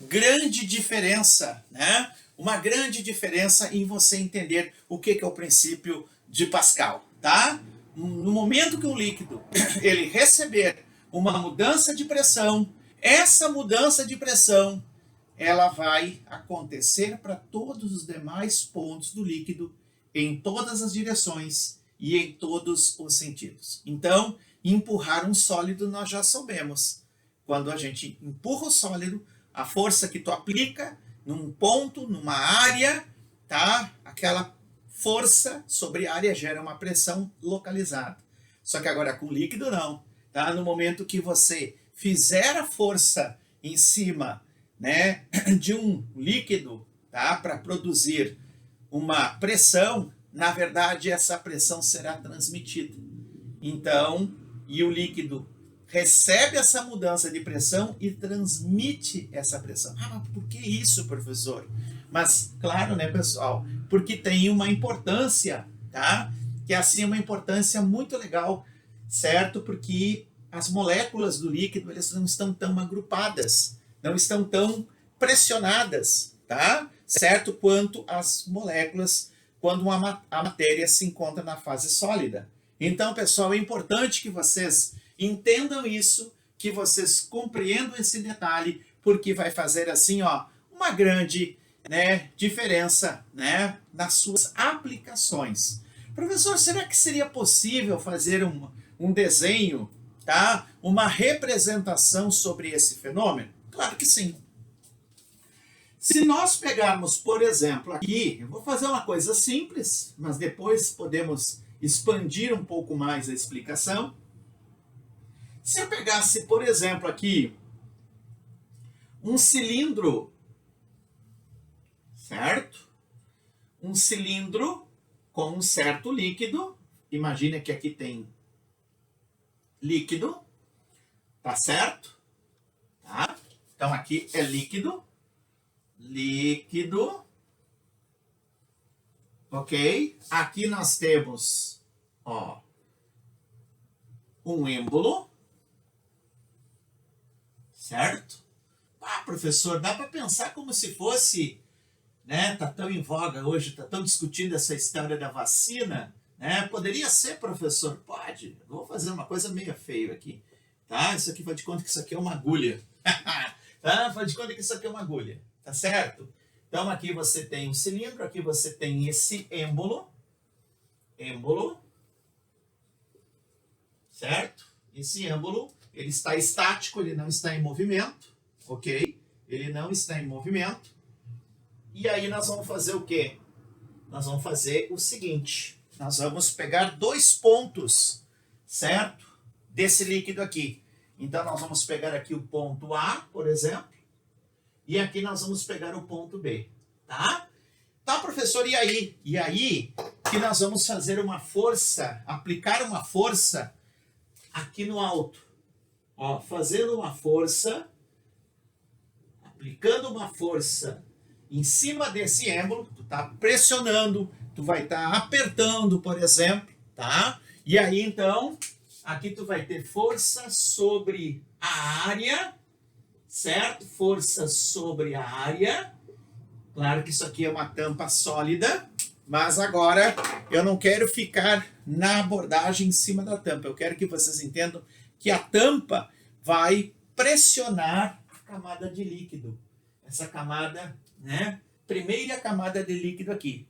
grande diferença, né? Uma grande diferença em você entender o que é o princípio de Pascal, tá? No momento que o líquido ele receber uma mudança de pressão, essa mudança de pressão ela vai acontecer para todos os demais pontos do líquido, em todas as direções e em todos os sentidos. Então, empurrar um sólido nós já soubemos. Quando a gente empurra o sólido, a força que tu aplica num ponto, numa área, tá? Aquela força sobre a área gera uma pressão localizada. Só que agora com líquido não, tá? No momento que você fizer a força em cima, né, de um líquido, tá, para produzir uma pressão, na verdade essa pressão será transmitida. Então, e o líquido recebe essa mudança de pressão e transmite essa pressão. Ah, mas por que isso, professor? Mas, claro, né, pessoal, porque tem uma importância, tá? Que é assim uma importância muito legal, certo? Porque as moléculas do líquido, elas não estão tão agrupadas, não estão tão pressionadas, tá? Certo? Quanto as moléculas quando a matéria se encontra na fase sólida. Então, pessoal, é importante que vocês entendam isso, que vocês compreendam esse detalhe, porque vai fazer assim, ó, uma grande, né, diferença, né, nas suas aplicações. Professor, será que seria possível fazer um desenho, tá? Uma representação sobre esse fenômeno? Claro que sim. Se nós pegarmos, por exemplo, aqui, eu vou fazer uma coisa simples, mas depois podemos expandir um pouco mais a explicação. Se eu pegasse, por exemplo, aqui, um cilindro, certo? Um cilindro com um certo líquido. Imagina que aqui tem líquido, tá certo? Tá? Então aqui é líquido. Líquido, ok? Aqui nós temos, ó, um êmbolo, certo? Ah, professor, dá para pensar como se fosse, né? Tá tão em voga hoje, tá tão discutindo essa história da vacina, né? Poderia ser, professor? Pode. Eu vou fazer uma coisa meio feia aqui, tá? Isso aqui faz de conta que isso aqui é uma agulha, tá? Faz de conta que isso aqui é uma agulha. Tá certo? Então aqui você tem um cilindro, aqui você tem esse êmbolo, certo? Esse êmbolo, ele está estático, ele não está em movimento, ok? Ele não está em movimento. E aí nós vamos fazer o quê? Nós vamos fazer o seguinte, nós vamos pegar dois pontos, certo? Desse líquido aqui. Então nós vamos pegar aqui o ponto A, por exemplo, e aqui nós vamos pegar o ponto B, tá? Tá, professor, e aí? E aí que nós vamos fazer uma força, aplicar uma força aqui no alto. Ó, fazendo uma força, aplicando uma força em cima desse êmbolo, tu tá pressionando, tu vai estar apertando, por exemplo, tá? E aí, então, aqui tu vai ter força sobre a área, certo? Força sobre a área. Claro que isso aqui é uma tampa sólida, mas agora eu não quero ficar na abordagem em cima da tampa. Eu quero que vocês entendam que a tampa vai pressionar a camada de líquido. Essa camada, né? Primeira camada de líquido aqui.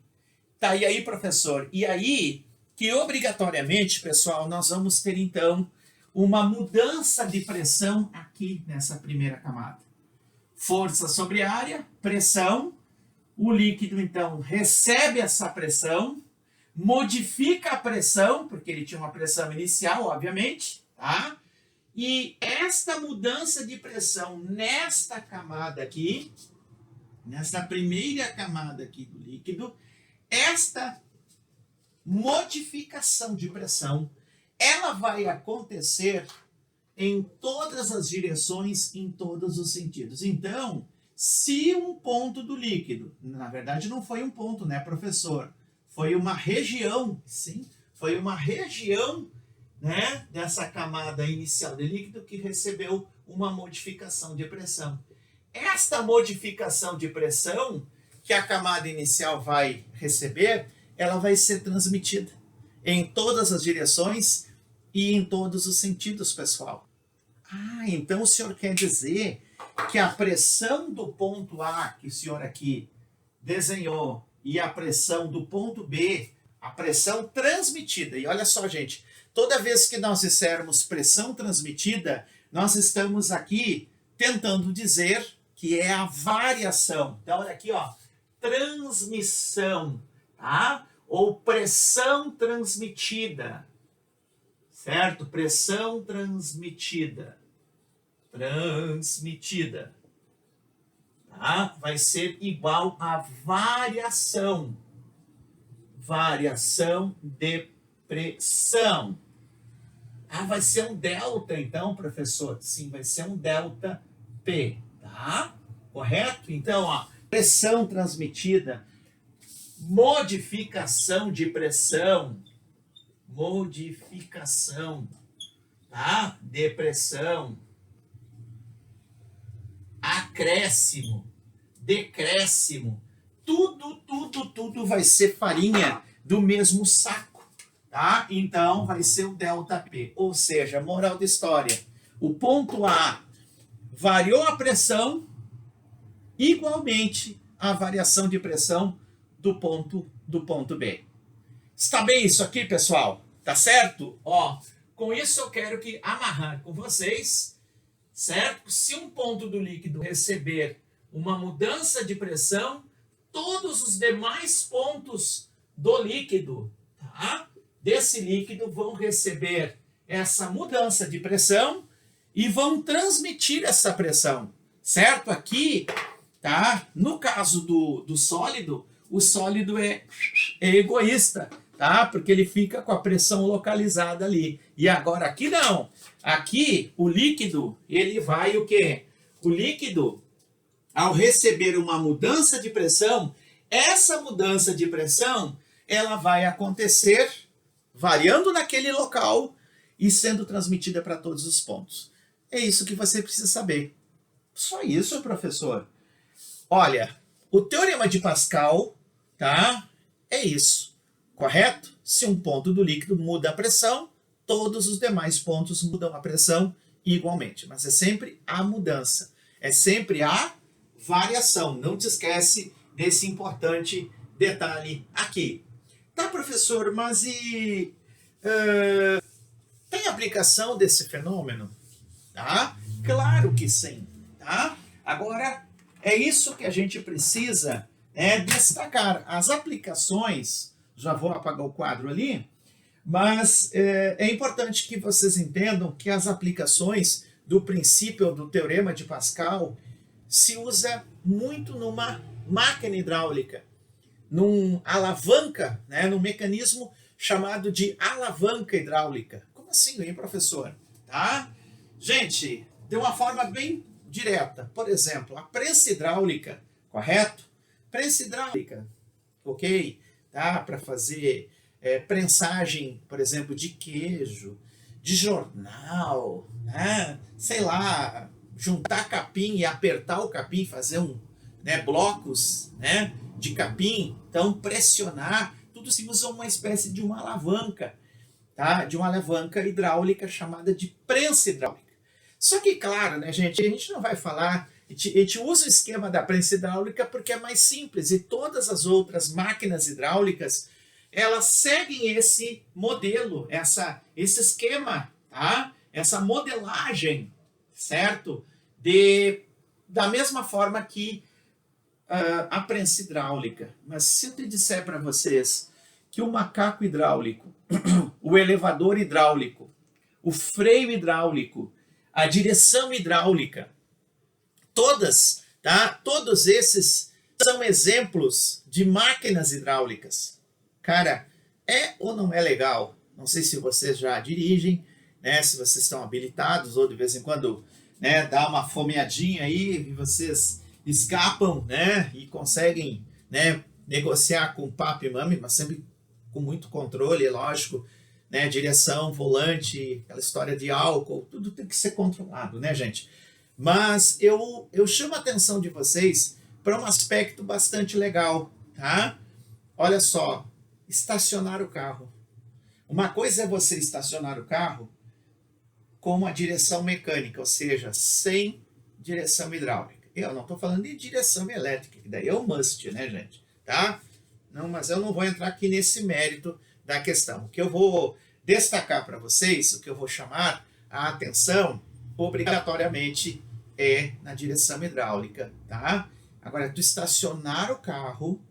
Tá, e aí, professor? E aí que obrigatoriamente, pessoal, nós vamos ter então uma mudança de pressão aqui nessa primeira camada. Força sobre a área, pressão. O líquido, então, recebe essa pressão, modifica a pressão, porque ele tinha uma pressão inicial, obviamente, tá? E esta mudança de pressão nesta camada aqui, nessa primeira camada aqui do líquido, esta modificação de pressão, ela vai acontecer em todas as direções, em todos os sentidos. Então, se um ponto do líquido, na verdade não foi um ponto, né, professor? Foi uma região, sim, foi uma região, né, dessa camada inicial de líquido que recebeu uma modificação de pressão. esta modificação de pressão que a camada inicial vai receber, ela vai ser transmitida em todas as direções e em todos os sentidos, pessoal. Ah, então o senhor quer dizer que a pressão do ponto A, que o senhor aqui desenhou, e a pressão do ponto B, a pressão transmitida, e olha só, gente, toda vez que nós dissermos pressão transmitida, nós estamos aqui tentando dizer que é a variação. Então, olha aqui, ó, transmissão, tá? Ou pressão transmitida, certo? Pressão transmitida. Transmitida. Tá? Vai ser igual a variação. Variação de pressão. Ah, vai ser um delta, então, professor? Sim, vai ser um delta P, tá? Correto? Então, ó, pressão transmitida, modificação de pressão, modificação, tá? De pressão, acréscimo, decréscimo, tudo vai ser farinha do mesmo saco, tá? Então, vai ser o ΔP, ou seja, moral da história, o ponto A variou a pressão, igualmente a variação de pressão do ponto B. Está bem isso aqui, pessoal? Tá certo? Ó, com isso eu quero que amarrar com vocês, certo? Se um ponto do líquido receber uma mudança de pressão, todos os demais pontos do líquido, tá? Desse líquido vão receber essa mudança de pressão e vão transmitir essa pressão, certo? Aqui, tá? No caso do sólido, o sólido é egoísta, tá? Porque ele fica com a pressão localizada ali. E agora aqui não. Aqui o líquido, ele vai o quê? O líquido, ao receber uma mudança de pressão, essa mudança de pressão, ela vai acontecer variando naquele local e sendo transmitida para todos os pontos. É isso que você precisa saber. Só isso, professor? Olha, o teorema de Pascal, tá? É isso, correto? Se um ponto do líquido muda a pressão, todos os demais pontos mudam a pressão igualmente. Mas é sempre a mudança, é sempre a variação. Não te esquece desse importante detalhe aqui. Tá, professor, mas tem aplicação desse fenômeno? Tá? Claro que sim, tá? Agora, é isso que a gente precisa destacar. As aplicações, já vou apagar o quadro ali, mas é importante que vocês entendam que as aplicações do princípio do teorema de Pascal se usa muito numa máquina hidráulica, num alavanca, num mecanismo chamado de alavanca hidráulica. Como assim, hein, professor? Tá? Gente, de uma forma bem direta. Por exemplo, a prensa hidráulica, correto? Prensa hidráulica, ok? Tá? Para fazer prensagem, por exemplo, de queijo, de jornal, né? Sei lá, juntar capim e apertar o capim, fazer blocos, de capim, então pressionar, tudo se usa uma espécie de uma alavanca, tá? De uma alavanca hidráulica chamada de prensa hidráulica. Só que, claro, né, gente, a gente não vai falar, a gente usa o esquema da prensa hidráulica porque é mais simples e todas as outras máquinas hidráulicas, elas seguem esse modelo, esse esquema, tá? Essa modelagem, certo? Da mesma forma que a prensa hidráulica. Mas se eu te disser para vocês que o macaco hidráulico, o elevador hidráulico, o freio hidráulico, a direção hidráulica, todos esses são exemplos de máquinas hidráulicas. Cara, é ou não é legal? Não sei se vocês já dirigem, se vocês estão habilitados ou de vez em quando dá uma fomeadinha aí e vocês escapam, e conseguem, negociar com papo e mame, mas sempre com muito controle, é lógico, direção, volante, aquela história de álcool, tudo tem que ser controlado, gente? Mas eu chamo a atenção de vocês para um aspecto bastante legal, tá? Olha só, estacionar o carro. Uma coisa é você estacionar o carro com uma direção mecânica, ou seja, sem direção hidráulica. Eu não estou falando de direção elétrica, que daí é um must, né, gente? Tá? Não, mas eu não vou entrar aqui nesse mérito da questão. O que eu vou destacar para vocês, o que eu vou chamar a atenção, obrigatoriamente, é na direção hidráulica, tá? Agora, tu estacionar o carro,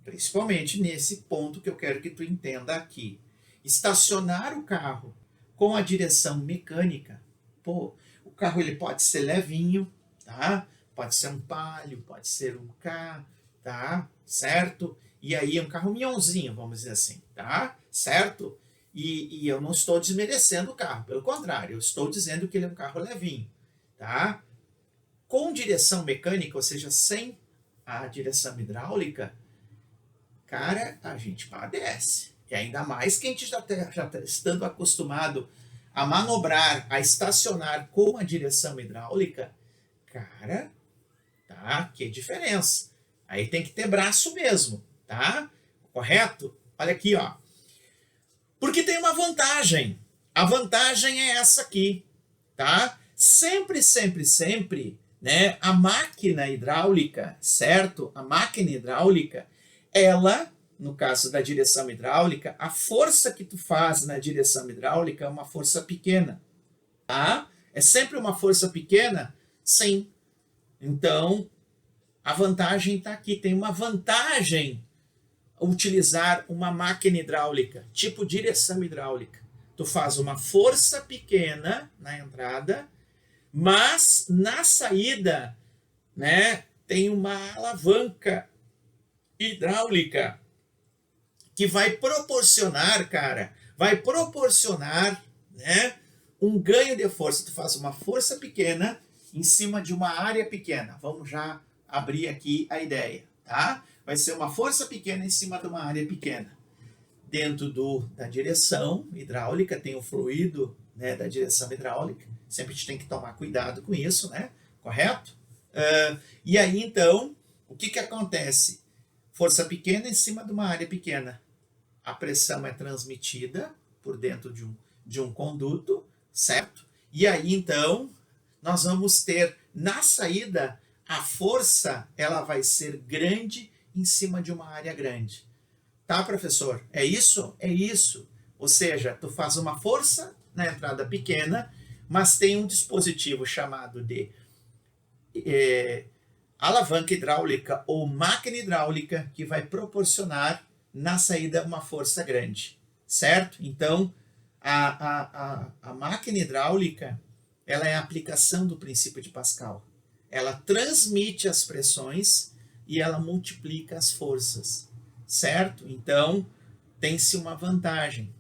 principalmente nesse ponto que eu quero que tu entenda aqui. Estacionar o carro com a direção mecânica, pô, o carro ele pode ser levinho, tá? Pode ser um Palio, pode ser um K, tá? Certo? E aí é um carro minhãozinho, vamos dizer assim, tá? Certo? E eu não estou desmerecendo o carro, pelo contrário, eu estou dizendo que ele é um carro levinho, tá? Com direção mecânica, ou seja, sem a direção hidráulica, cara, a gente padece. E ainda mais que a gente já tá estando acostumado a manobrar, a estacionar com a direção hidráulica, cara, tá? Que diferença. Aí tem que ter braço mesmo, tá? Correto? Olha aqui, ó. Porque tem uma vantagem. A vantagem é essa aqui, tá? Sempre, sempre, sempre, né? A máquina hidráulica, certo? A máquina hidráulica, ela, no caso da direção hidráulica, a força que tu faz na direção hidráulica é uma força pequena, tá? É sempre uma força pequena? Sim. Então, a vantagem está aqui. Tem uma vantagem utilizar uma máquina hidráulica, tipo direção hidráulica. Tu faz uma força pequena na entrada, mas na saída, né, tem uma alavanca hidráulica que vai proporcionar, cara, né, um ganho de força. Tu faz uma força pequena em cima de uma área pequena. Vamos já abrir aqui a ideia, tá? Vai ser uma força pequena em cima de uma área pequena. Dentro da direção hidráulica tem o fluido, né, da direção hidráulica. Sempre a gente tem que tomar cuidado com isso, né? Correto? E aí, então, o que acontece? Força pequena em cima de uma área pequena. A pressão é transmitida por dentro de um conduto, certo? E aí, então, nós vamos ter, na saída, a força ela vai ser grande em cima de uma área grande. Tá, professor? É isso? É isso. Ou seja, tu faz uma força na entrada pequena, mas tem um dispositivo chamado de alavanca hidráulica ou máquina hidráulica que vai proporcionar na saída uma força grande, certo? Então, a máquina hidráulica ela é a aplicação do princípio de Pascal. Ela transmite as pressões e ela multiplica as forças, certo? Então, tem-se uma vantagem,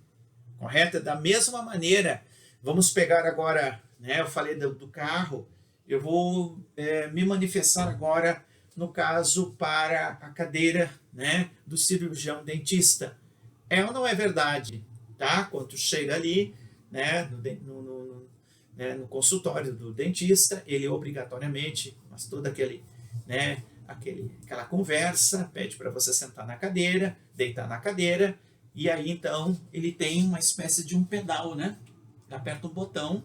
correto? Da mesma maneira, vamos pegar agora, né, eu falei do carro, eu vou me manifestar agora, no caso, para a cadeira, né, do cirurgião dentista. É ou não é verdade? Tá? Quando tu chega ali, né, no consultório do dentista, ele obrigatoriamente, mas toda né, aquela conversa, pede para você sentar na cadeira, deitar na cadeira, e aí então ele tem uma espécie de um pedal, né? Aperta um botão.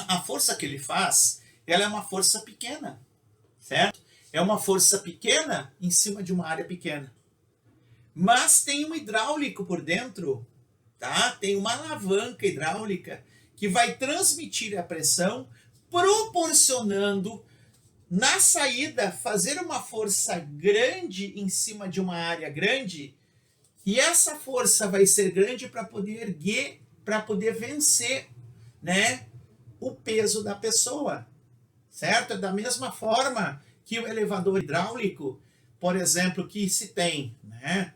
A força que ele faz, ela é uma força pequena, certo? É uma força pequena em cima de uma área pequena. Mas tem um hidráulico por dentro, tá? Tem uma alavanca hidráulica que vai transmitir a pressão, proporcionando na saída fazer uma força grande em cima de uma área grande, e essa força vai ser grande para poder erguer, para poder vencer, né, o peso da pessoa, certo? É da mesma forma que o elevador hidráulico, por exemplo, que se tem, né,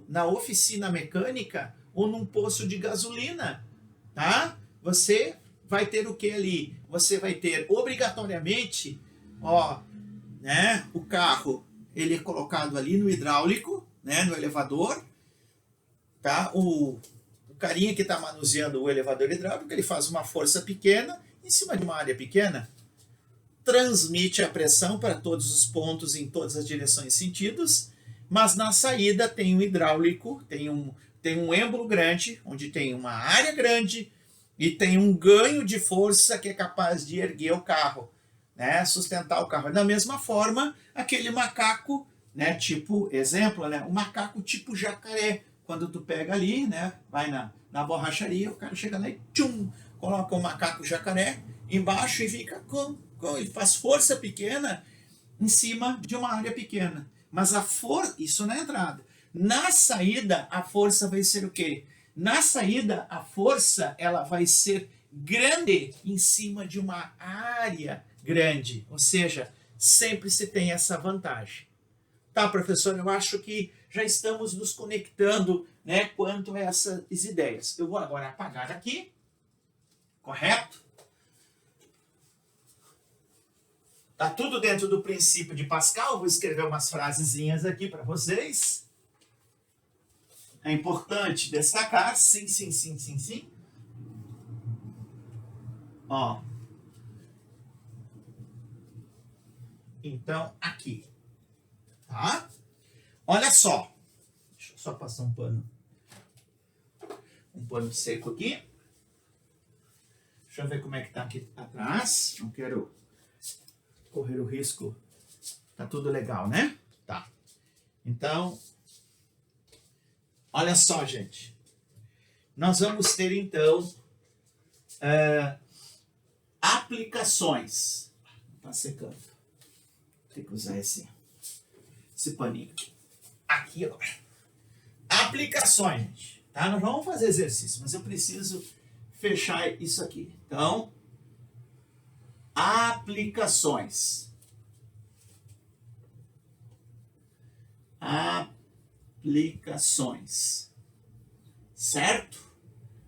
na oficina mecânica ou num poço de gasolina, tá? Você vai ter o que ali? Você vai ter obrigatoriamente, ó, né, o carro, ele é colocado ali no hidráulico, né, no elevador, tá? O carinha que está manuseando o elevador hidráulico, ele faz uma força pequena em cima de uma área pequena, transmite a pressão para todos os pontos em todas as direções e sentidos, mas na saída tem um hidráulico, tem um êmbolo grande, onde tem uma área grande e tem um ganho de força que é capaz de erguer o carro, né, sustentar o carro. Da mesma forma, aquele macaco, né, tipo, exemplo, né, um macaco tipo jacaré, quando tu pega ali, né, vai na borracharia, o cara chega lá e tchum, coloca o macaco jacaré embaixo e fica ele faz força pequena em cima de uma área pequena. Mas a força, isso na entrada. Na saída, a força vai ser o quê? Na saída, a força ela vai ser grande em cima de uma área grande. Ou seja, sempre se tem essa vantagem. Tá, professor, eu acho que já estamos nos conectando, né, quanto a essas ideias. Eu vou agora apagar aqui, correto? Tá tudo dentro do princípio de Pascal. Vou escrever umas frasezinhas aqui para vocês. É importante destacar, sim, sim, sim, sim, sim. Ó. Então, aqui. Tá? Olha só. Deixa eu só passar um pano. Um pano seco aqui. Deixa eu ver como é que tá aqui atrás. Não quero correr o risco. Tá tudo legal, né? Tá. Então, olha só, gente. Nós vamos ter, então, aplicações. Tá secando. Tem que usar esse paninho aqui. Aqui agora. Aplicações, gente. Tá? Nós vamos fazer exercício, mas eu preciso fechar isso aqui. Então, aplicações. Aplicações. Certo?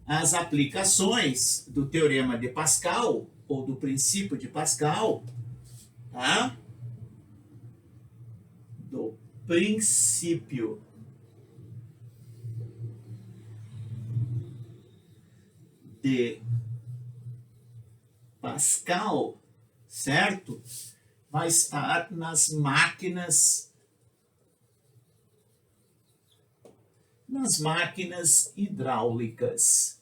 As aplicações do teorema de Pascal, ou do princípio de Pascal, tá? Do princípio de Pascal, certo? Vai estar nas máquinas hidráulicas,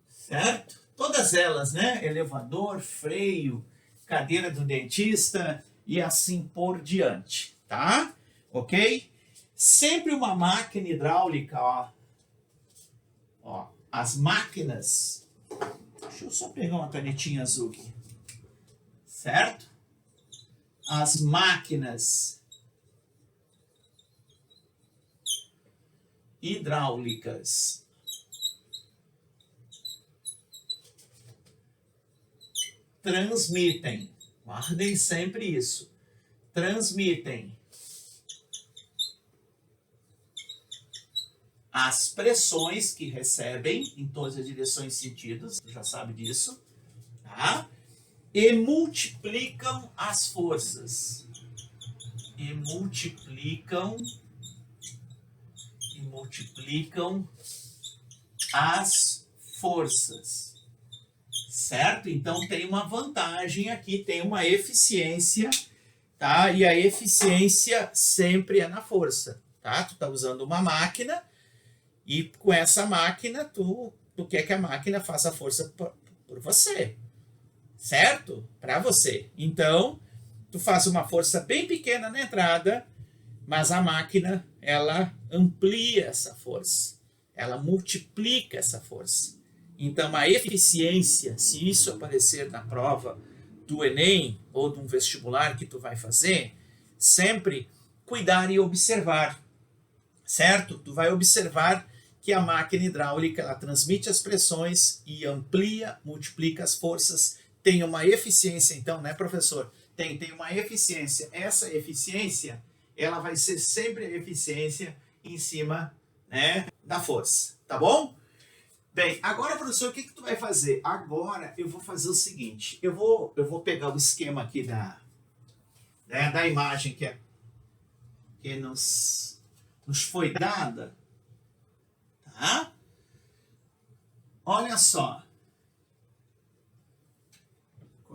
certo? Todas elas, né? Elevador, freio, cadeira do dentista e assim por diante, tá? Ok? Sempre uma máquina hidráulica, ó, as máquinas. Deixa eu só pegar uma canetinha azul aqui, certo? As máquinas hidráulicas transmitem, guardem sempre isso, transmitem as pressões que recebem em todas as direções e sentidos, você já sabe disso, tá? E multiplicam as forças. E multiplicam as forças. Certo? Então tem uma vantagem aqui, tem uma eficiência, tá? E a eficiência sempre é na força, tá? Tu tá usando uma máquina e com essa máquina tu quer que a máquina faça força por você, certo? Para você. Então, tu faz uma força bem pequena na entrada, mas a máquina, ela amplia essa força, ela multiplica essa força. Então, a eficiência, se isso aparecer na prova do Enem ou de um vestibular que tu vai fazer, sempre cuidar e observar, certo? Tu vai observar que a máquina hidráulica, ela transmite as pressões e amplia, multiplica as forças, tem uma eficiência, então, né, professor? Tem uma eficiência. Essa eficiência, ela vai ser sempre a eficiência em cima, né, da força, tá bom? Bem, agora, professor, o que tu vai fazer? Agora eu vou fazer o seguinte, eu vou pegar o esquema aqui da imagem que nos foi dada, tá? Olha só.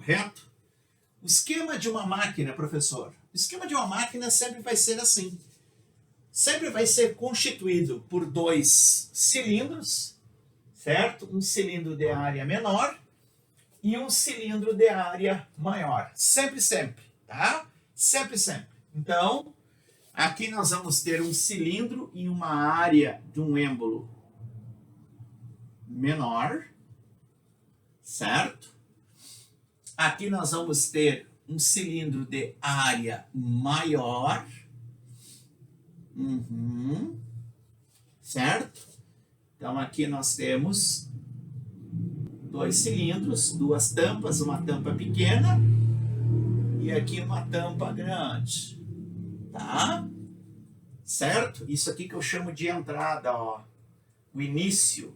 correto? O esquema de uma máquina, professor, o esquema de uma máquina sempre vai ser assim. Sempre vai ser constituído por dois cilindros, certo? Um cilindro de área menor e um cilindro de área maior. Sempre, sempre, tá? Sempre, sempre. Então, aqui nós vamos ter um cilindro e uma área de um êmbolo menor, certo? Aqui nós vamos ter um cilindro de área maior, certo? Então aqui nós temos dois cilindros, duas tampas, uma tampa pequena e aqui uma tampa grande, tá? Certo? Isso aqui que eu chamo de entrada, ó, o início,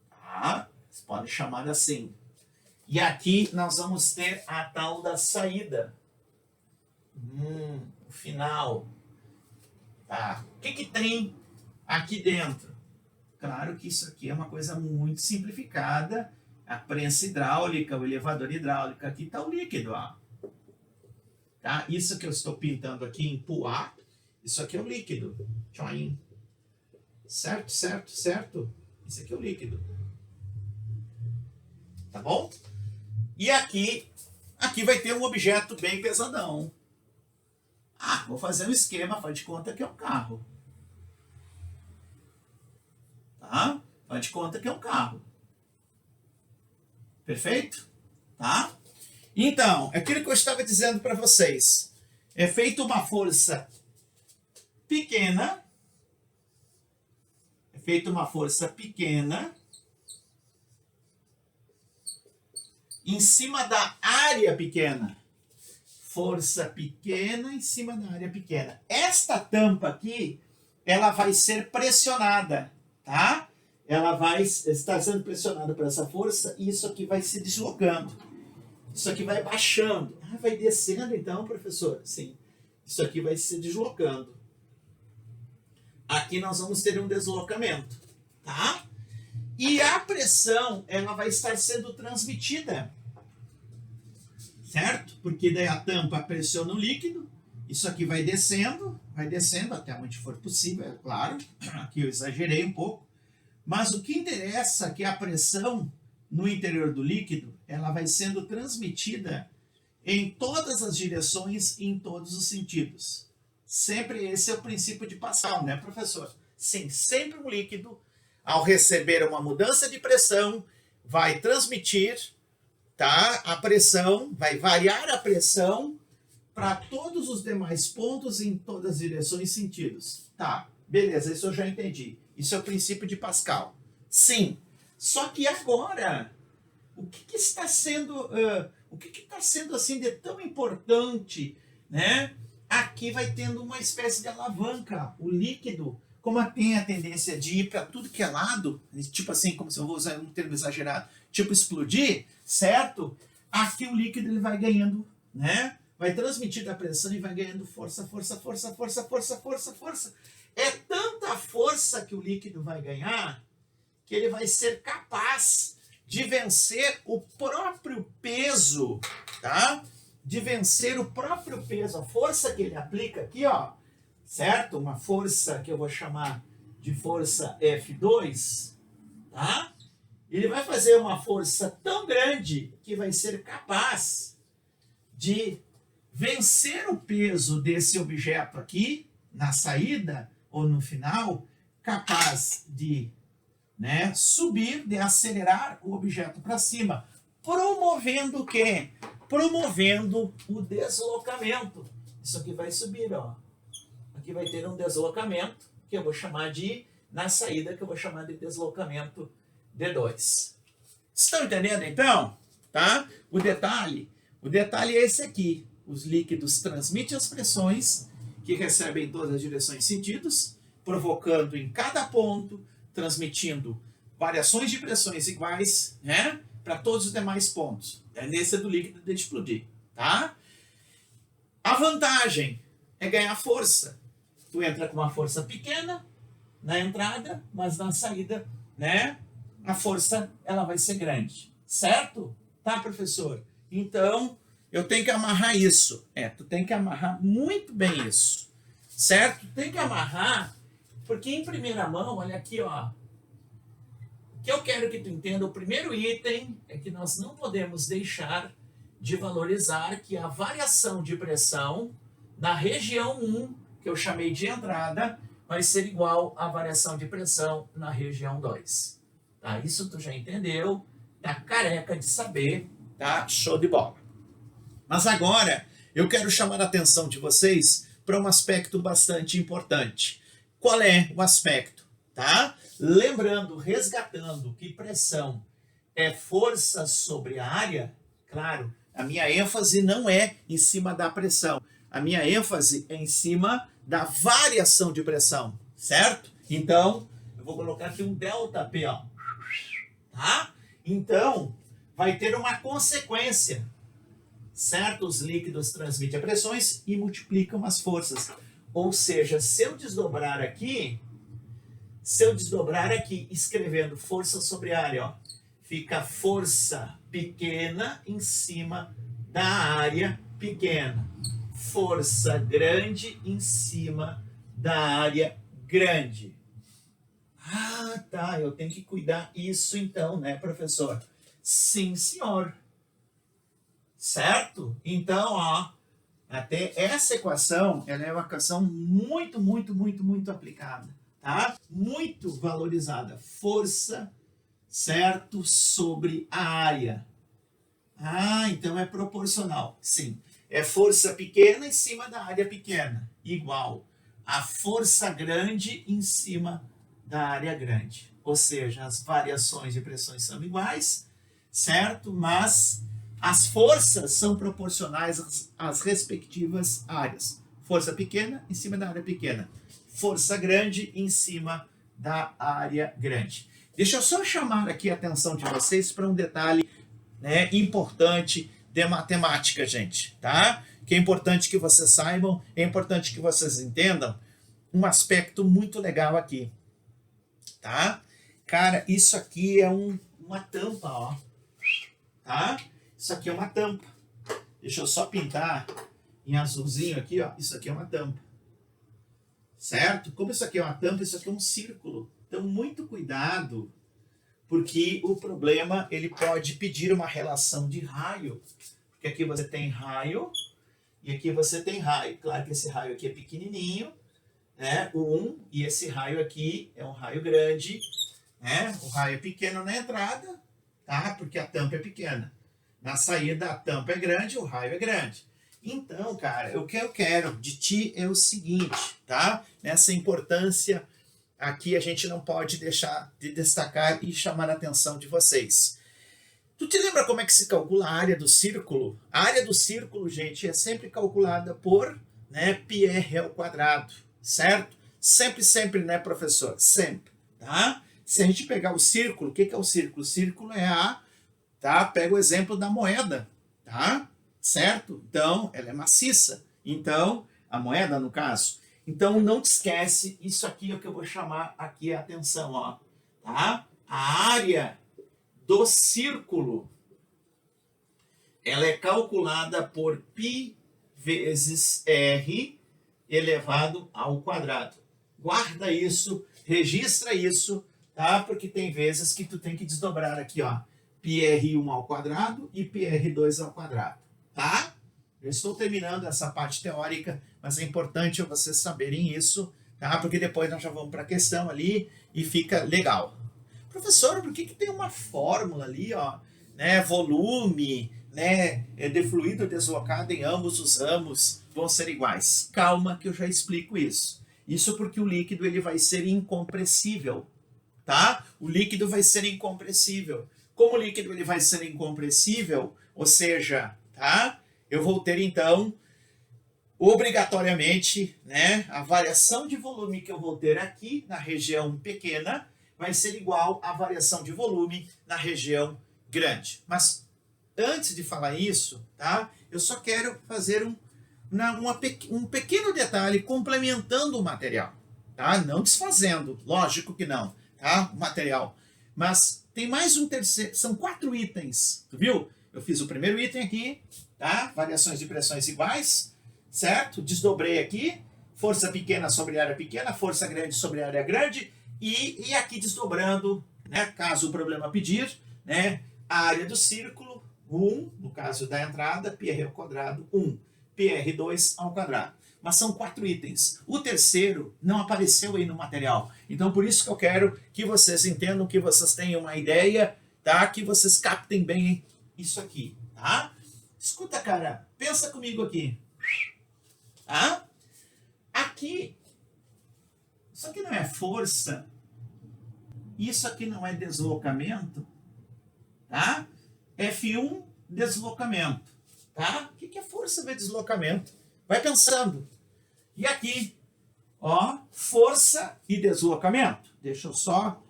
tá? Vocês podem chamar assim. E aqui nós vamos ter a tal da saída, o final. Tá. O que tem aqui dentro? Claro que isso aqui é uma coisa muito simplificada. A prensa hidráulica, o elevador hidráulico. Aqui está o líquido. Ó. Tá? Isso que eu estou pintando aqui em poá, isso aqui é o líquido. Tchoim. Certo, certo, certo. Isso aqui é o líquido. Tá bom? E aqui vai ter um objeto bem pesadão. Ah, vou fazer um esquema, faz de conta que é um carro. Tá? Faz de conta que é um carro. Perfeito? Tá? Então, aquilo que eu estava dizendo para vocês. É feita uma força pequena. É feita uma força pequena em cima da área pequena. Força pequena em cima da área pequena. Esta tampa aqui, ela vai ser pressionada, tá? Ela vai estar sendo pressionada por essa força e isso aqui vai se deslocando. Isso aqui vai baixando. Ah, vai descendo então, professor? Sim. Isso aqui vai se deslocando. Aqui nós vamos ter um deslocamento, tá? E a pressão, ela vai estar sendo transmitida, certo? Porque daí a tampa pressiona o líquido, isso aqui vai descendo até onde for possível, é claro. Aqui eu exagerei um pouco. Mas o que interessa é que a pressão no interior do líquido, ela vai sendo transmitida em todas as direções e em todos os sentidos. Sempre esse é o princípio de Pascal, né, professor? Sim, sempre um líquido, ao receber uma mudança de pressão, vai transmitir, tá, a pressão, vai variar a pressão para todos os demais pontos em todas as direções e sentidos. Tá, beleza, isso eu já entendi. Isso é o princípio de Pascal. Sim, só que agora, o que está sendo assim de tão importante, né? Aqui vai tendo uma espécie de alavanca. O líquido, como tem a tendência de ir para tudo que é lado, tipo assim, como se eu vou usar um termo exagerado, tipo explodir, certo? Aqui o líquido ele vai ganhando, né? Vai transmitir a pressão e vai ganhando força, força, força, força, força, força, força. É tanta força que o líquido vai ganhar que ele vai ser capaz de vencer o próprio peso, tá? De vencer o próprio peso, a força que ele aplica aqui, ó, certo? Uma força que eu vou chamar de força F2, tá? Ele vai fazer uma força tão grande que vai ser capaz de vencer o peso desse objeto aqui, na saída ou no final, capaz de, né, subir, de acelerar o objeto para cima, promovendo o quê? Promovendo o deslocamento. Isso aqui vai subir, ó. Aqui vai ter um deslocamento, que eu vou chamar de, na saída, que eu vou chamar de deslocamento D2. Estão entendendo, então? Tá? O detalhe é esse aqui. Os líquidos transmitem as pressões, que recebem em todas as direções e sentidos, provocando em cada ponto, transmitindo variações de pressões iguais, né, para todos os demais pontos. A tendência do líquido de explodir, tá? A vantagem é ganhar força. Tu entra com uma força pequena na entrada, mas na saída, né, a força ela vai ser grande, certo? Tá, professor? Então, eu tenho que amarrar isso. Tu tem que amarrar muito bem isso. Certo? Tem que amarrar, porque em primeira mão, olha aqui, ó. O que eu quero que tu entenda, o primeiro item é que nós não podemos deixar de valorizar que a variação de pressão na região 1, que eu chamei de entrada, vai ser igual à variação de pressão na região 2. Tá? Isso tu já entendeu, tá careca de saber, tá? Show de bola. Mas agora eu quero chamar a atenção de vocês para um aspecto bastante importante. Qual é o aspecto? Tá? Lembrando, resgatando que pressão é força sobre a área, claro, a minha ênfase não é em cima da pressão. A minha ênfase é em cima da variação de pressão, certo? Então, eu vou colocar aqui um ΔP, ó. Tá? Então, vai ter uma consequência. Certo? Os líquidos transmitem pressões e multiplicam as forças. Ou seja, se eu desdobrar aqui escrevendo força sobre área, ó, fica força pequena em cima da área pequena. Força grande em cima da área grande. Ah, tá, eu tenho que cuidar isso então, né, professor? Sim, senhor. Certo? Então, ó, até essa equação, ela é uma equação muito, muito, muito, muito aplicada, tá? Muito valorizada. Força, certo, sobre a área. Ah, então é proporcional. Sim. É força pequena em cima da área pequena, igual a força grande em cima da área grande. Ou seja, as variações de pressões são iguais, certo? Mas as forças são proporcionais às respectivas áreas. Força pequena em cima da área pequena. Força grande em cima da área grande. Deixa eu só chamar aqui a atenção de vocês para um detalhe, né, importante de matemática, gente, tá? Que é importante que vocês saibam, é importante que vocês entendam um aspecto muito legal aqui, tá? Cara, isso aqui é uma tampa, ó, tá? Isso aqui é uma tampa. Deixa eu só pintar em azulzinho aqui, ó. Isso aqui é uma tampa. Certo? Como isso aqui é uma tampa, isso aqui é um círculo. Então, muito cuidado, porque o problema, ele pode pedir uma relação de raio. Porque aqui você tem raio e aqui você tem raio. Claro que esse raio aqui é pequenininho, né? O 1, e esse raio aqui é um raio grande, né? O raio é pequeno na entrada, tá? Porque a tampa é pequena. Na saída, a tampa é grande, o raio é grande. Então, cara, o que eu quero de ti é o seguinte, tá? Nessa importância aqui a gente não pode deixar de destacar e chamar a atenção de vocês. Tu te lembra como é que se calcula a área do círculo? A área do círculo, gente, é sempre calculada por, né, πr ao quadrado, certo? Sempre, sempre, né, professor? Sempre, tá? Se a gente pegar o círculo, o que é o círculo? O círculo é a... Tá? Pega o exemplo da moeda, tá? Certo? Então, ela é maciça. Então, a moeda, no caso. Então, não te esquece, isso aqui é o que eu vou chamar aqui a atenção, ó. Tá? A área do círculo, ela é calculada por π vezes r elevado ao quadrado. Guarda isso, registra isso, tá? Porque tem vezes que tu tem que desdobrar aqui, ó. πr1 ao quadrado e πr2 ao quadrado, tá? Eu estou terminando essa parte teórica, mas é importante vocês saberem isso, tá? Porque depois nós já vamos para a questão ali e fica legal. Professor, por que tem uma fórmula ali, ó, né? Volume, né? De fluido deslocado em ambos os ramos vão ser iguais. Calma que eu já explico isso. Isso porque o líquido ele vai ser incompressível, tá? O líquido vai ser incompressível. Como o líquido ele vai ser incompressível, ou seja, tá? Eu vou ter então, obrigatoriamente, né, a variação de volume que eu vou ter aqui na região pequena vai ser igual à variação de volume na região grande. Mas antes de falar isso, tá? Eu só quero fazer um pequeno detalhe complementando o material, tá? Não desfazendo, lógico que não, tá? O material. Mas tem mais um terceiro, são 4 itens, tu viu? eu fiz o primeiro item aqui, tá? Variações de pressões iguais, certo? Desdobrei aqui, força pequena sobre área pequena, força grande sobre área grande, e aqui desdobrando, né, caso o problema pedir, né, a área do círculo, 1, no caso da entrada, PR ao quadrado, 1, PR2 ao quadrado. Mas são 4 itens. O terceiro não apareceu aí no material. Então, por isso que eu quero que vocês entendam, que vocês tenham uma ideia, tá? Que vocês captem bem isso aqui, tá? Escuta, cara, pensa comigo aqui. Tá? Aqui, isso aqui não é força, isso aqui não é deslocamento, tá? F1, deslocamento, tá? O que é força vezes deslocamento? Vai pensando. E aqui, ó, força e deslocamento. Deixa eu só,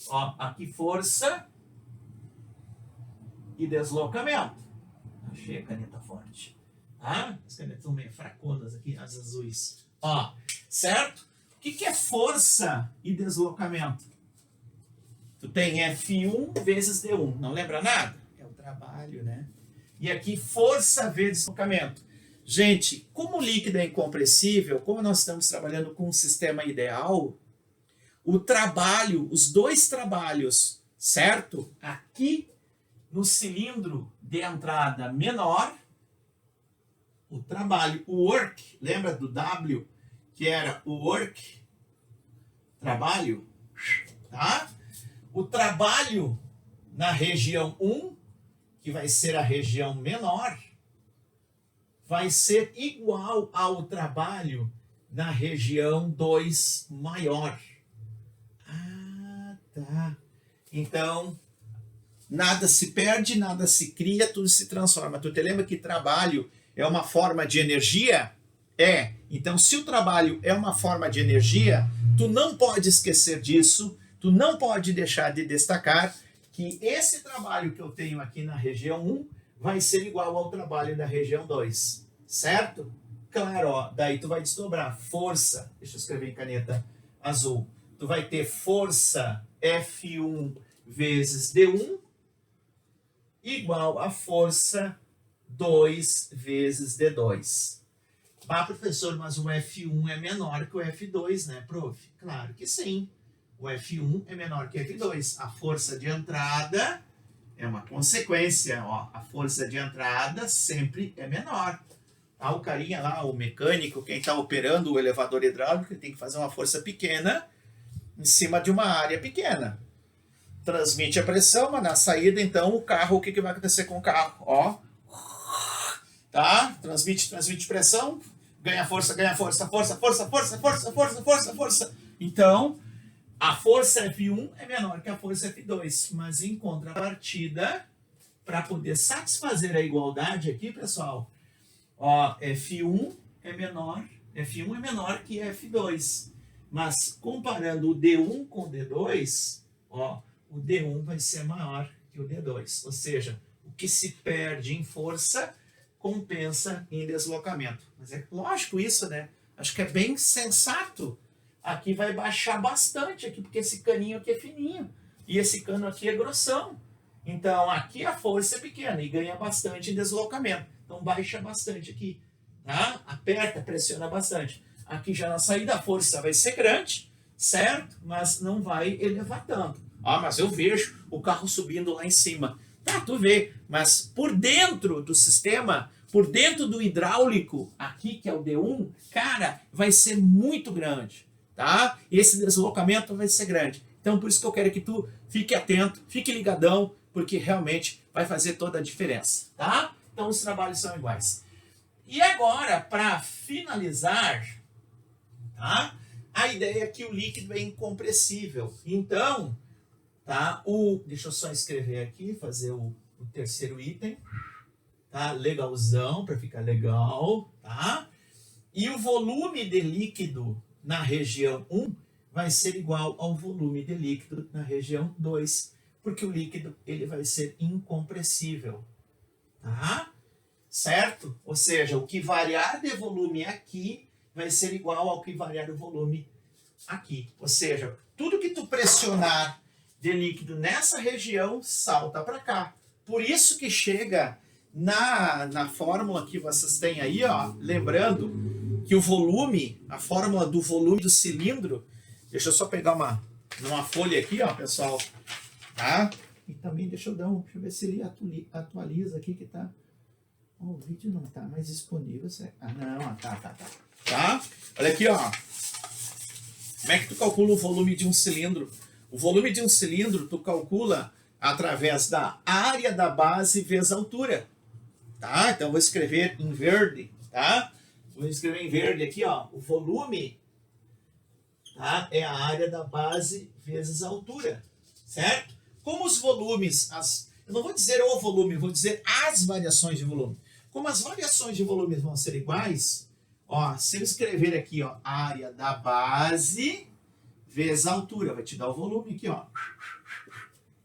ó, aqui força e deslocamento. Achei a caneta forte. Tá? As canetas estão meio fraconas aqui, as azuis. Ó, certo? O que é força e deslocamento? Tu tem F1 vezes D1. Não lembra nada? É o trabalho, né? E aqui, força vezes deslocamento. Gente, como o líquido é incompressível, como nós estamos trabalhando com um sistema ideal, o trabalho, os dois trabalhos, certo? Aqui no cilindro de entrada menor, o trabalho, o work, lembra do W, que era o work, trabalho, tá? O trabalho na região 1, que vai ser a região menor, vai ser igual ao trabalho na região 2 maior. Ah, tá. Então, nada se perde, nada se cria, tudo se transforma. Tu te lembra que trabalho é uma forma de energia? É. Então, se o trabalho é uma forma de energia, tu não pode esquecer disso, tu não pode deixar de destacar que esse trabalho que eu tenho aqui na região 1 vai ser igual ao trabalho da região 2, certo? Claro, ó, daí tu vai desdobrar força, deixa eu escrever em caneta azul, tu vai ter força F1 vezes D1 igual a força 2 vezes D2. Ah, professor, mas o F1 é menor que o F2, né, prof? Claro que sim. O F1 é menor que o F2. A força de entrada é uma consequência, ó. A força de entrada sempre é menor. Tá? O carinha lá, o mecânico, quem está operando o elevador hidráulico, tem que fazer uma força pequena em cima de uma área pequena. Transmite a pressão, mas na saída, então, o carro, o que vai acontecer com o carro? Ó, tá? Transmite pressão, ganha força, força. Então, a força F1 é menor que a força F2, mas em contrapartida, para poder satisfazer a igualdade aqui, pessoal, ó, F1 é menor que F2, mas comparando o D1 com o D2, ó, o D1 vai ser maior que o D2, ou seja, o que se perde em força compensa em deslocamento. Mas é lógico isso, né? Acho que é bem sensato. Aqui vai baixar bastante, aqui, porque esse caninho aqui é fininho. E esse cano aqui é grossão. Então, aqui a força é pequena e ganha bastante em deslocamento. Então, baixa bastante aqui. Tá? Aperta, pressiona bastante. Aqui já na saída a força vai ser grande, certo? Mas não vai elevar tanto. Ah, mas eu vejo o carro subindo lá em cima. Tá, tu vê. Mas por dentro do sistema, por dentro do hidráulico, aqui que é o D1, cara, vai ser muito grande. Tá? E esse deslocamento vai ser grande. Então, por isso que eu quero que tu fique atento, fique ligadão, porque realmente vai fazer toda a diferença. Tá? Então, os trabalhos são iguais. E agora, para finalizar, tá? A ideia é que o líquido é incompressível. Então, tá? Deixa eu só escrever aqui, fazer o terceiro item. Tá? Legalzão, para ficar legal. Tá? E o volume de líquido na região 1 vai ser igual ao volume de líquido na região 2, porque o líquido ele vai ser incompressível. Tá? Certo? Ou seja, o que variar de volume aqui vai ser igual ao que variar o volume aqui. Ou seja, tudo que tu pressionar de líquido nessa região salta para cá. Por isso que chega na fórmula que vocês têm aí, ó, lembrando que o volume, a fórmula do volume do cilindro, deixa eu só pegar uma folha aqui, ó, pessoal, tá? E também deixa eu ver se ele atualiza aqui que tá. Oh, o vídeo não tá mais disponível. Ah, não, tá. Tá? Olha aqui, ó. Como é que tu calcula o volume de um cilindro? O volume de um cilindro tu calcula através da área da base vezes a altura. Tá? Então vou escrever em verde, tá? Vou escrever em verde aqui, ó. O volume, tá? É a área da base vezes a altura, certo? Como os volumes, eu não vou dizer o volume, vou dizer as variações de volume. Como as variações de volume vão ser iguais, ó, se eu escrever aqui, ó, área da base vezes a altura, vai te dar o volume aqui, ó.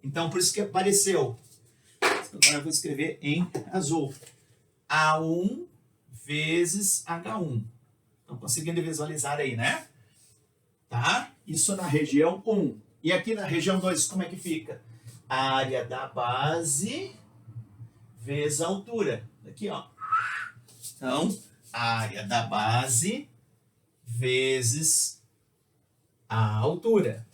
Então, por isso que apareceu. Agora eu vou escrever em azul. A1 vezes H1. Estão conseguindo visualizar aí, né? Tá? Isso na região 1. E aqui na região 2, como é que fica? A área da base vezes a altura. Aqui, ó. Então, a área da base vezes a altura.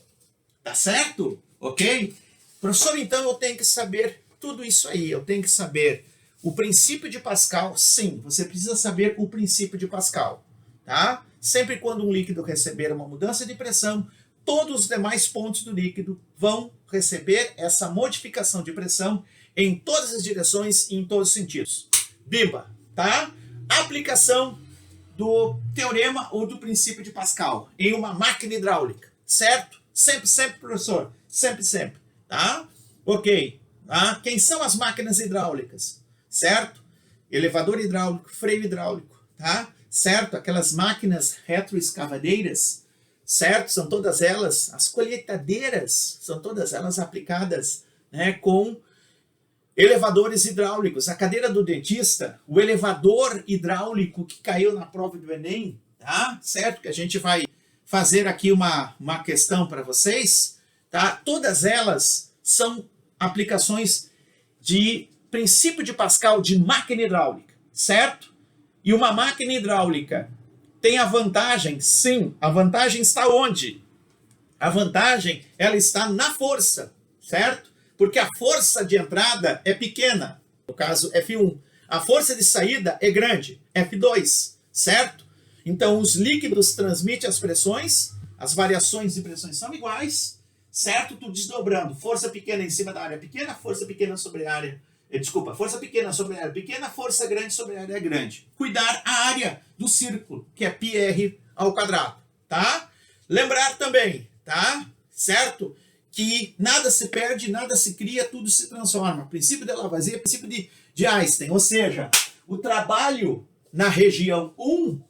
Tá certo? Ok? Professor, então eu tenho que saber tudo isso aí. Eu tenho que saber o princípio de Pascal. Sim, você precisa saber o princípio de Pascal. Tá? Sempre quando um líquido receber uma mudança de pressão, todos os demais pontos do líquido vão receber essa modificação de pressão em todas as direções e em todos os sentidos. Bimba, tá? Aplicação do teorema ou do princípio de Pascal em uma máquina hidráulica, certo? Sempre, professor. Sempre, tá? Ok. Tá? Quem são as máquinas hidráulicas? Certo? Elevador hidráulico, freio hidráulico, tá? Certo? Aquelas máquinas retroescavadeiras, certo? São todas elas, as colheitadeiras, são todas elas aplicadas, né, com elevadores hidráulicos. A cadeira do dentista, o elevador hidráulico que caiu na prova do Enem, tá? Certo? Que a gente vai fazer aqui uma questão para vocês, tá? Todas elas são aplicações de princípio de Pascal de máquina hidráulica, certo? E uma máquina hidráulica tem a vantagem, sim, a vantagem está onde? A vantagem, ela está na força, certo? Porque a força de entrada é pequena, no caso F1. A força de saída é grande, F2, certo? Então os líquidos transmitem as pressões, as variações de pressões são iguais, certo? Tudo desdobrando, força pequena em cima da área pequena, força pequena sobre a área, força pequena sobre a área pequena, força grande sobre a área grande. Cuidar a área do círculo, que é πr ao quadrado, tá? Lembrar também, tá? Certo? Que nada se perde, nada se cria, tudo se transforma. Princípio de Lavoisier, princípio de Einstein. Ou seja, o trabalho na região 1,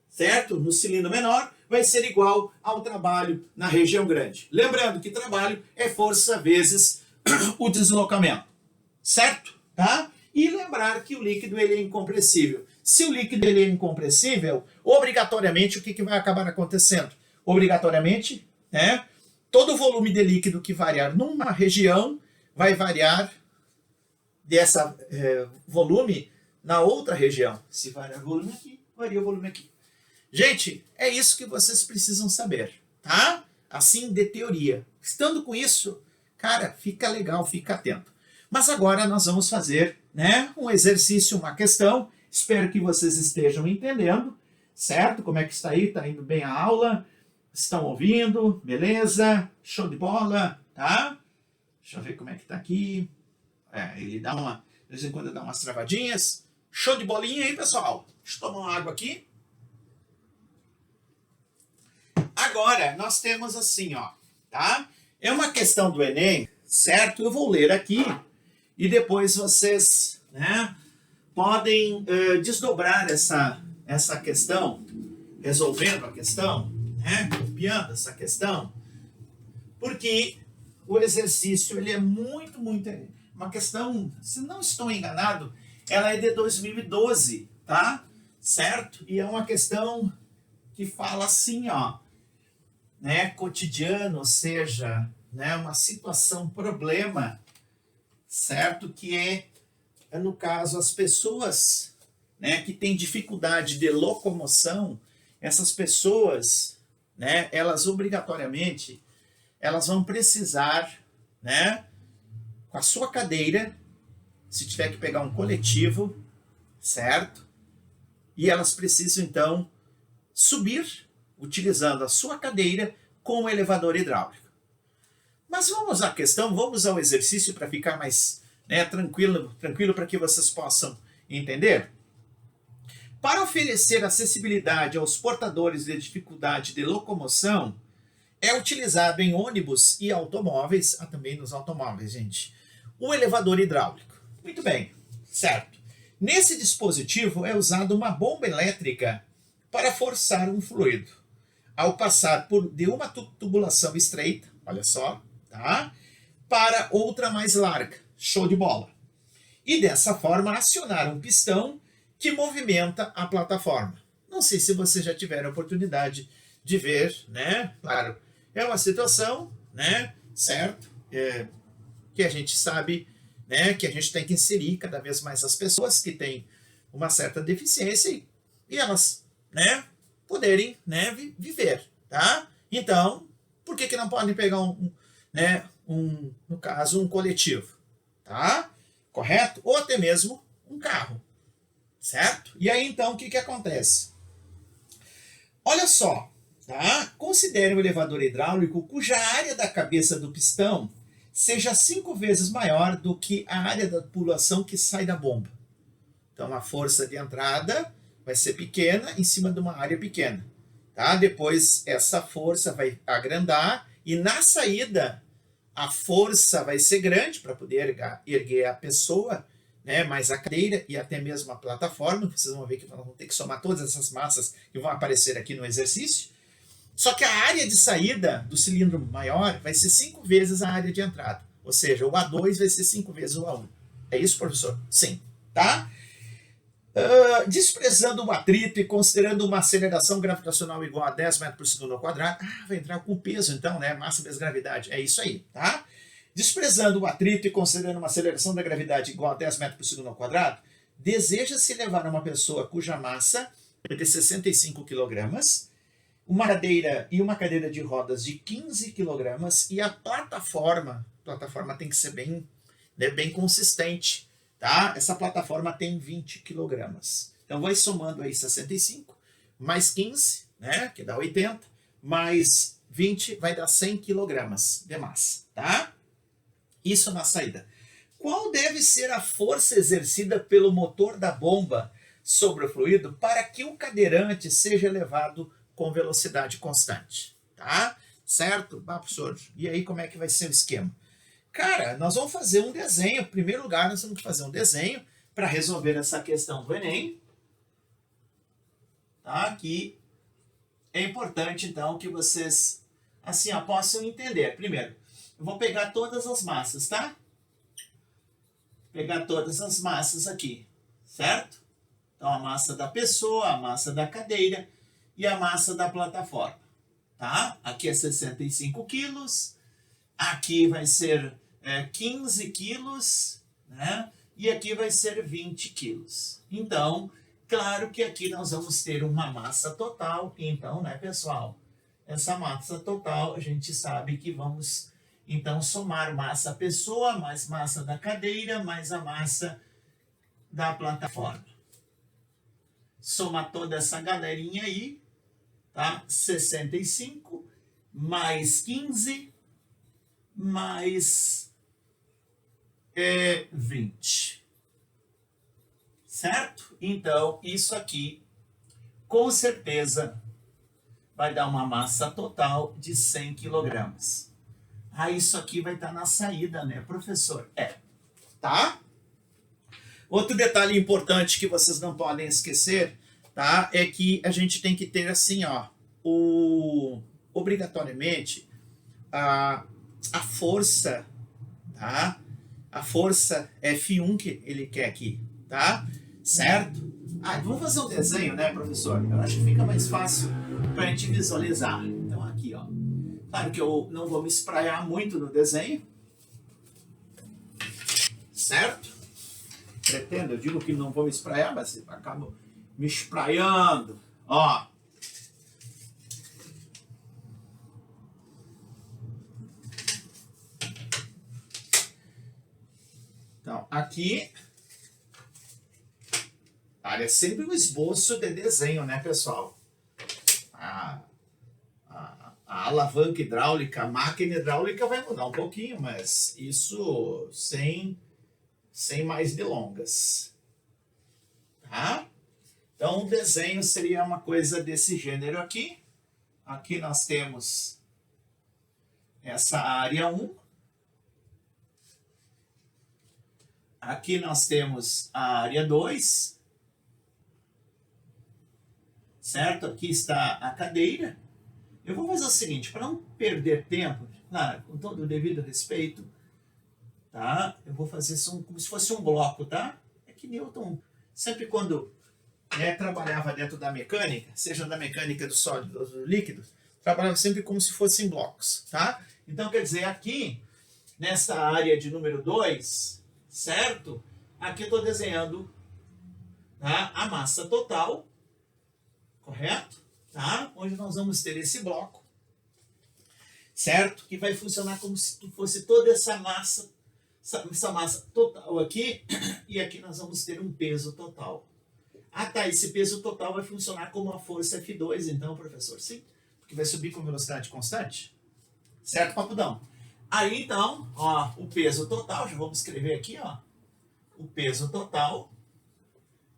certo? No cilindro menor, vai ser igual ao trabalho na região grande. Lembrando que trabalho é força vezes o deslocamento. Certo? Tá? E lembrar que o líquido ele é incompressível. Se o líquido ele é incompressível, obrigatoriamente o que vai acabar acontecendo? Obrigatoriamente, né? Todo o volume de líquido que variar numa região vai variar dessa volume na outra região. Se variar o volume aqui, varia o volume aqui. Gente, é isso que vocês precisam saber, tá? Assim de teoria. Estando com isso, cara, fica legal, fica atento. Mas agora nós vamos fazer, né, um exercício, uma questão. Espero que vocês estejam entendendo, certo? Como é que está aí? Está indo bem a aula? Estão ouvindo? Beleza? Show de bola, tá? Deixa eu ver como é que está aqui. Ele dá de vez em quando dá umas travadinhas. Show de bolinha aí, pessoal. Deixa eu tomar uma água aqui. Agora, nós temos assim, ó, tá? É uma questão do Enem, certo? Eu vou ler aqui e depois vocês, né, podem desdobrar essa questão, resolvendo a questão, né, copiando essa questão, porque o exercício ele é muito, uma questão, se não estou enganado, ela é de 2012, tá? Certo? E é uma questão que fala assim, ó, né, cotidiano, ou seja, né, uma situação, problema, certo? Que é no caso, as pessoas, né, que têm dificuldade de locomoção, essas pessoas, né, elas obrigatoriamente, elas vão precisar, né, com a sua cadeira, se tiver que pegar um coletivo, certo? E elas precisam, então, subir utilizando a sua cadeira com o elevador hidráulico. Mas vamos à questão, vamos ao exercício para ficar mais, né, tranquilo para que vocês possam entender. Para oferecer acessibilidade aos portadores de dificuldade de locomoção, é utilizado em ônibus e automóveis, também nos automóveis, gente, o elevador hidráulico. Muito bem, certo. Nesse dispositivo é usada uma bomba elétrica para forçar um fluido, ao passar de uma tubulação estreita, olha só, tá? Para outra mais larga, show de bola. E dessa forma acionar um pistão que movimenta a plataforma. Não sei se vocês já tiveram a oportunidade de ver, né? Claro, é uma situação, né? Certo? Que a gente sabe, né? Que a gente tem que inserir cada vez mais as pessoas que têm uma certa deficiência e elas, né? Poderem, né? Viver, tá? Então, por que não podem pegar no caso, um coletivo, tá? Correto? Ou até mesmo um carro, certo? E aí, então, o que acontece? Olha só, tá? Considere um elevador hidráulico cuja área da cabeça do pistão seja 5 vezes maior do que a área da tubulação que sai da bomba. Então, a força de entrada vai ser pequena em cima de uma área pequena, tá? Depois, essa força vai agrandar e na saída, a força vai ser grande para poder erguer a pessoa, né, mais a cadeira e até mesmo a plataforma. Vocês vão ver que vão ter que somar todas essas massas que vão aparecer aqui no exercício. Só que a área de saída do cilindro maior vai ser 5 vezes a área de entrada. Ou seja, o A2 vai ser 5 vezes o A1. É isso, professor? Sim. Tá? Desprezando o atrito e considerando uma aceleração gravitacional igual a 10 metros por segundo ao quadrado, vai entrar com peso então, né? Massa vezes gravidade, é isso aí, tá? Desprezando o atrito e considerando uma aceleração da gravidade igual a 10 metros por segundo ao quadrado, deseja-se levar uma pessoa cuja massa é de 65 kg, uma cadeira de rodas de 15 kg e a plataforma tem que ser bem, né, bem consistente. Tá? Essa plataforma tem 20 kg. Então, vai somando aí 65, mais 15, né, que dá 80, mais 20 vai dar 100 kg de massa. Tá? Isso na saída. Qual deve ser a força exercida pelo motor da bomba sobre o fluido para que o cadeirante seja elevado com velocidade constante? Tá? Certo? Professor, e aí como é que vai ser o esquema? Cara, nós vamos fazer um desenho. Em primeiro lugar, nós vamos fazer um desenho para resolver essa questão do Enem. Tá? Que é importante, então, que vocês assim, possam entender. Primeiro, eu vou pegar todas as massas, tá? Pegar todas as massas aqui, certo? Então, a massa da pessoa, a massa da cadeira e a massa da plataforma, tá? Aqui é 65 quilos, aqui vai ser 15 quilos, né? E aqui vai ser 20 quilos. Então, claro que aqui nós vamos ter uma massa total. Então, né, pessoal? Essa massa total, a gente sabe que vamos, então, somar massa pessoa, mais massa da cadeira, mais a massa da plataforma. Soma toda essa galerinha aí, tá? 65, mais 15, mais 20. Certo? Então, isso aqui, com certeza, vai dar uma massa total de 100 kg. Isso aqui vai estar na saída, né, professor? Tá? Outro detalhe importante que vocês não podem esquecer, tá? É que a gente tem que ter, assim, obrigatoriamente, a força, tá? A força F1 que ele quer aqui, tá? Certo? Vamos fazer um desenho, né, professor? Eu acho que fica mais fácil para a gente visualizar. Então, aqui, ó. Claro que eu não vou me espraiar muito no desenho. certo? Pretendo, eu digo que não vou me espraiar, mas acabo me espraiando. Ó. Então, aqui, é sempre um esboço de desenho, né, pessoal? A alavanca hidráulica, a máquina hidráulica vai mudar um pouquinho, mas isso sem mais delongas. Tá? Então, o desenho seria uma coisa desse gênero aqui. Aqui nós temos essa área 1. Aqui nós temos a área 2. Certo? Aqui está a cadeira. Eu vou fazer o seguinte, para não perder tempo, claro, com todo o devido respeito, tá? Eu vou fazer isso como se fosse um bloco, tá? É que Newton, sempre quando trabalhava dentro da mecânica, seja da mecânica do sólido ou do líquido, trabalhava sempre como se fossem blocos, tá? Então, quer dizer, aqui, nessa área de número 2, certo? Aqui eu estou desenhando, tá, a massa total, correto? Tá? Onde nós vamos ter esse bloco, certo? Que vai funcionar como se fosse toda essa massa total aqui, e aqui nós vamos ter um peso total. Ah, tá, esse peso total vai funcionar como a força F2, então, professor? Sim, porque vai subir com velocidade constante, certo, papudão? Aí, então, ó, o peso total, já vamos escrever aqui, ó, o peso total,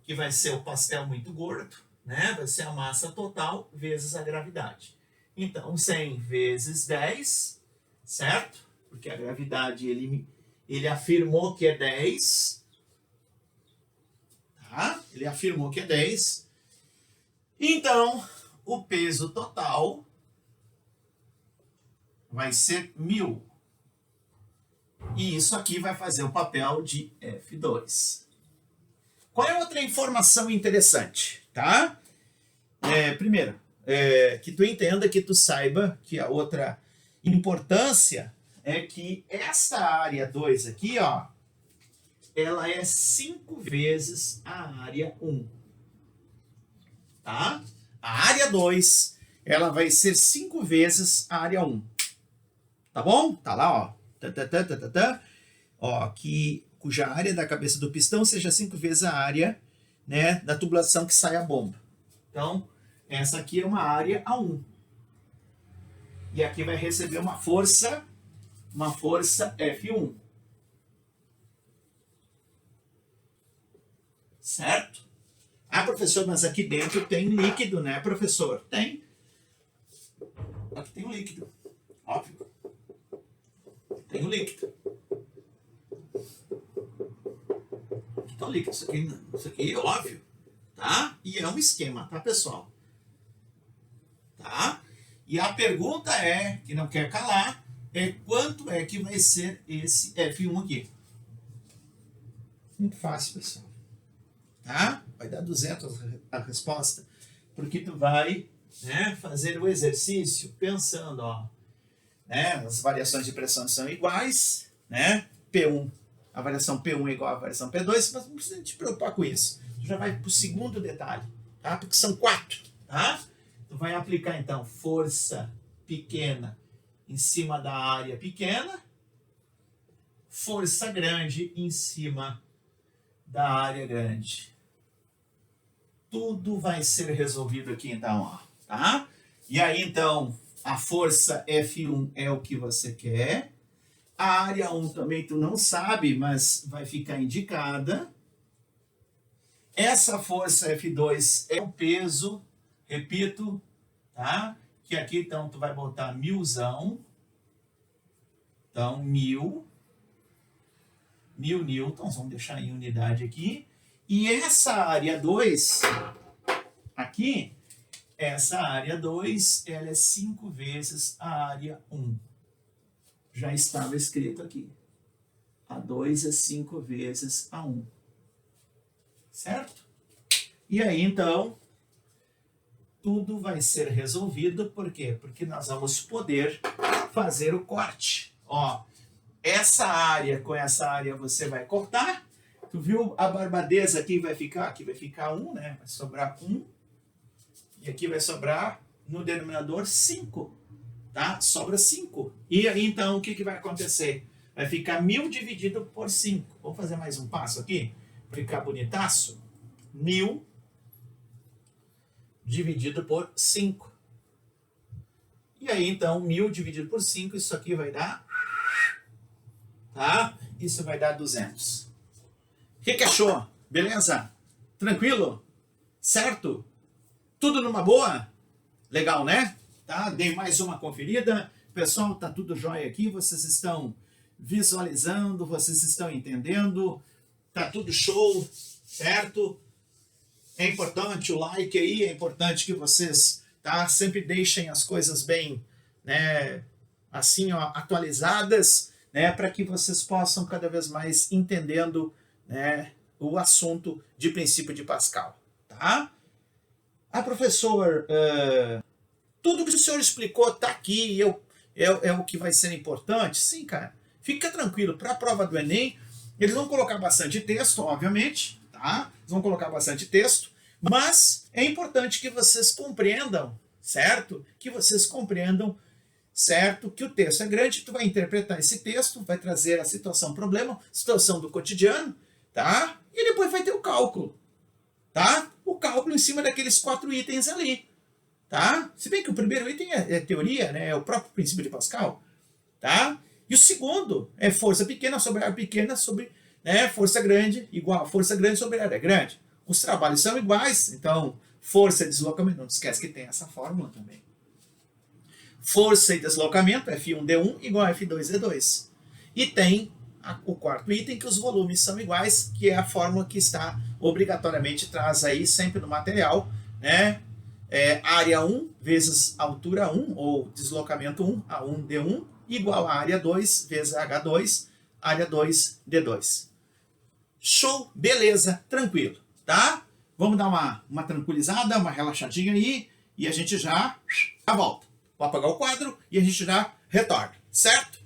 que vai ser o pastel muito gordo, né? Vai ser a massa total vezes a gravidade. Então, 100 vezes 10, certo? Porque a gravidade, ele afirmou que é 10. Tá? Ele afirmou que é 10. Então, o peso total vai ser 1000. E isso aqui vai fazer o papel de F2. Qual é outra informação interessante? Tá? Primeiro, que tu entenda, que tu saiba que a outra importância é que essa área 2 aqui, ó, ela é 5 vezes a área 1. Tá? A área 2, ela vai ser 5 vezes a área 1. Tá bom? Tá lá, ó. Ó, cuja área da cabeça do pistão seja 5 vezes a área, né, da tubulação que sai a bomba. Então, essa aqui é uma área A1. E aqui vai receber uma força F1. Certo? Ah, professor, mas aqui dentro tem líquido, né, professor? Tem. Aqui tem um líquido. Óbvio. Tem um líquido. Aqui tá o líquido. Isso aqui é óbvio. Tá? E é um esquema, tá, pessoal? Tá? E a pergunta que não quer calar, é quanto é que vai ser esse F1 aqui? Muito fácil, pessoal. Tá? Vai dar 200 a resposta, porque tu vai, né, fazer o exercício pensando, ó, né, as variações de pressão são iguais, né? P1, a variação P1 é igual à variação P2, mas não precisa te preocupar com isso. Tu já vai para o segundo detalhe, tá? Porque são 4, tá? Tu vai aplicar, então, força pequena em cima da área pequena, força grande em cima da área grande. Tudo vai ser resolvido aqui, então, ó, tá? E aí, então, a força F1 é o que você quer. A área 1 também tu não sabe, mas vai ficar indicada. Essa força F2 é o peso, repito, tá? Que aqui, então, tu vai botar 1000zão. Então, 1000 newtons, vamos deixar em unidade aqui. E essa área 2, aqui, essa área 2, ela é 5 vezes a área 1. Já estava escrito aqui. A 2 é 5 vezes a 1. Certo? E aí, então, tudo vai ser resolvido. Por quê? Porque nós vamos poder fazer o corte. Ó, essa área com essa área você vai cortar. Tu viu a barbadeza aqui vai ficar? Aqui vai ficar 1, né? Vai sobrar 1. E aqui vai sobrar no denominador 5. Tá? Sobra 5. E aí, então, o que vai acontecer? Vai ficar 1000 dividido por 5. Vou fazer mais um passo aqui, para ficar bonitaço. 1000 dividido por 5. E aí, então, 1000 dividido por 5, isso aqui vai dar... Tá? Isso vai dar 200. O que achou? Beleza? Tranquilo? Certo? Tudo numa boa? Legal, né? Tá? Dei mais uma conferida. Pessoal, tá tudo jóia aqui. Vocês estão visualizando, vocês estão entendendo. Tá tudo show, certo? É importante o like aí, é importante que vocês, tá, sempre deixem as coisas bem, né, assim, ó, atualizadas, né, para que vocês possam cada vez mais entendendo, né, o assunto de princípio de Pascal, tá? Professor, tudo que o senhor explicou tá aqui, é o que vai ser importante? Sim, cara. Fica tranquilo, para a prova do Enem, eles vão colocar bastante texto, obviamente, tá? Eles vão colocar bastante texto, mas é importante que vocês compreendam, certo? Que vocês compreendam, certo? Que o texto é grande, tu vai interpretar esse texto, vai trazer a situação, problema, situação do cotidiano, tá? E depois vai ter o cálculo, tá? O cálculo em cima daqueles 4 itens ali, tá? Se bem que o primeiro item é teoria, né? É o próprio princípio de Pascal, tá? E o segundo é força pequena sobre área pequena sobre, né, força grande igual a força grande sobre área grande. Os trabalhos são iguais, então força e deslocamento, não esquece que tem essa fórmula também. Força e deslocamento, F1D1 igual a F2D2. E tem o quarto item, que os volumes são iguais, que é a fórmula que está obrigatoriamente, traz aí sempre no material, né? Área 1 vezes altura 1, ou deslocamento 1, A1D1, igual a área 2 vezes H2, área 2, D2. Show, beleza, tranquilo, tá? Vamos dar uma tranquilizada, uma relaxadinha aí, e a gente já volta. Vou apagar o quadro e a gente já retorna, certo?